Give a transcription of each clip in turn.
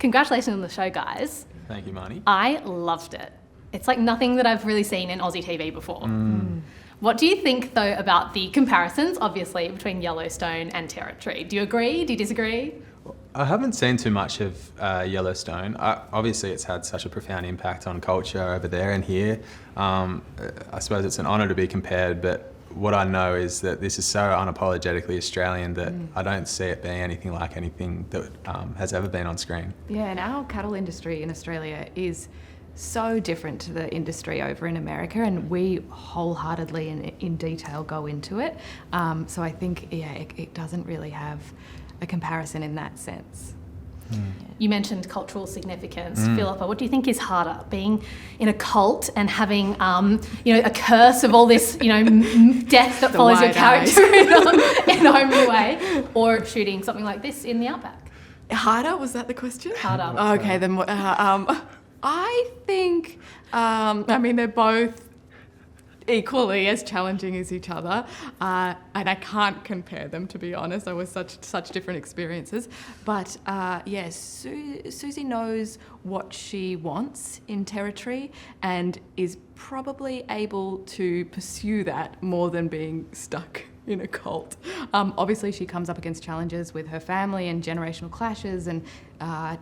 congratulations on the show, guys. Thank you, Marnie. I loved it. It's like nothing that I've really seen in Aussie TV before. What do you think, though, about the comparisons, obviously, between Yellowstone and Territory? Do you agree? Do you disagree? I haven't seen too much of Yellowstone. Obviously, it's had such a profound impact on culture over there and here. I suppose it's an honour to be compared, but what I know is that this is so unapologetically Australian that I don't see it being anything like anything that has ever been on screen. Yeah, and our cattle industry in Australia is so different to the industry over in America, and we wholeheartedly and in detail go into it. So I think, it doesn't really have a comparison in that sense. You mentioned cultural significance. Philippa, what do you think is harder, being in a cult and having, a curse of all this, death that follows your character in a homely way, or shooting something like this in the outback? Harder? Was that the question? Harder. Okay, then I think, they're both equally as challenging as each other, and I can't compare them, to be honest. I was such different experiences, but Susie knows what she wants in Territory and is probably able to pursue that more than being stuck in a cult. Obviously she comes up against challenges with her family and generational clashes and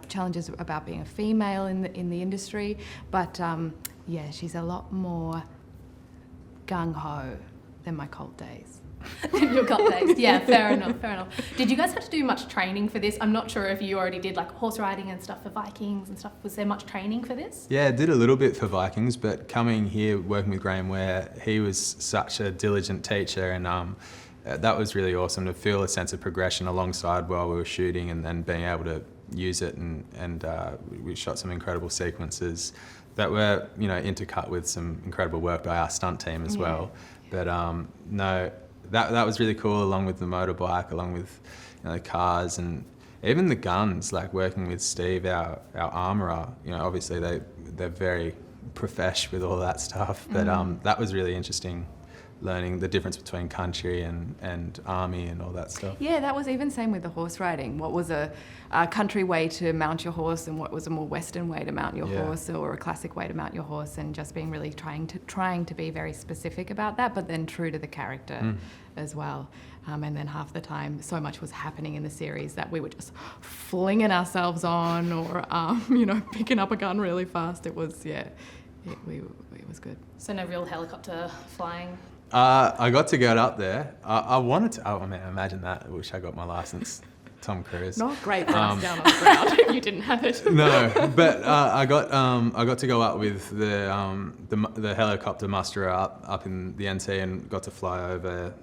challenges about being a female in the industry, but she's a lot more gung-ho than my cult days. Your cult days. Yeah, fair enough. Did you guys have to do much training for this? I'm not sure if you already did like horse riding and stuff for Vikings and stuff. Was there much training for this? Yeah, I did a little bit for Vikings, but coming here, working with Graham Ware, he was such a diligent teacher, and that was really awesome to feel a sense of progression alongside while we were shooting, and then being able to use it, and we shot some incredible sequences that were, intercut with some incredible work by our stunt team as well. But that was really cool, along with the motorbike, along with the cars, and even the guns. Like working with Steve, our armourer. Obviously they're very profesh with all that stuff. But that was really interesting, learning the difference between country and army and all that stuff. Yeah, that was even same with the horse riding. What was a country way to mount your horse and what was a more Western way to mount your horse, or a classic way to mount your horse, and just being really trying to be very specific about that, but then true to the character as well. And then half the time, so much was happening in the series that we were just flinging ourselves on, or picking up a gun really fast. It was it was good. So no real helicopter flying. I got to get up there. I wanted to. Oh man, imagine that! I wish I got my license. Tom Cruise. Not great down on the ground if you didn't have it. No, but I got to go up with the helicopter musterer up in the NT, and got to fly over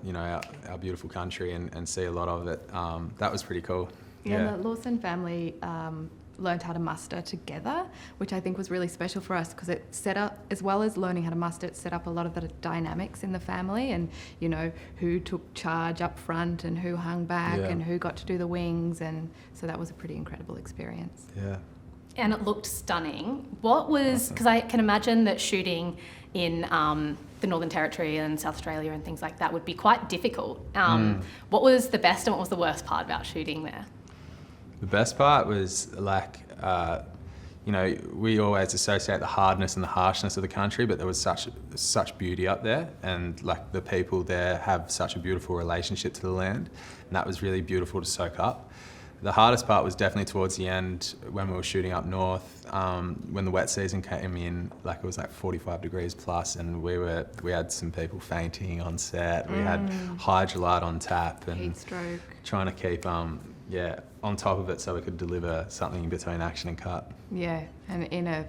our beautiful country and see a lot of it. That was pretty cool. Yeah, the Lawson family learned how to muster together, which I think was really special for us, because it set up, as well as learning how to muster, it set up a lot of the dynamics in the family, and who took charge up front and who hung back and who got to do the wings, and so that was a pretty incredible experience. Yeah. And it looked stunning. What was, because I can imagine that shooting in the Northern Territory and South Australia and things like that would be quite difficult. What was the best and what was the worst part about shooting there? The best part was we always associate the hardness and the harshness of the country, but there was such beauty up there, and like the people there have such a beautiful relationship to the land, and that was really beautiful to soak up. The hardest part was definitely towards the end when we were shooting up north, when the wet season came in. Like it was like 45 degrees plus, and we had some people fainting on set. We had Hydrolite on tap, and heat stroke. Trying to keep on top of it so we could deliver something in between action and cut. Yeah, and in a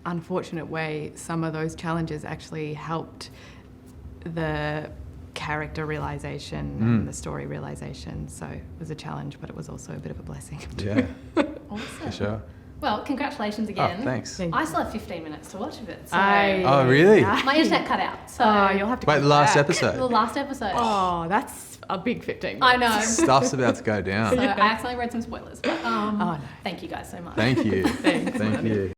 unfortunate way, some of those challenges actually helped the character realisation and the story realisation. So it was a challenge, but it was also a bit of a blessing. Yeah, Awesome. for sure. Well, congratulations again. Oh, thanks. I still have 15 minutes to watch of it. So Oh, really? my internet cut out. So you'll have to Wait, come the last back. episode? the last episode. Oh, that's a big 15 minutes. I know. Stuff's about to go down. So I accidentally read some spoilers. But no. thank you guys so much. Thank you. Thanks. Thank you.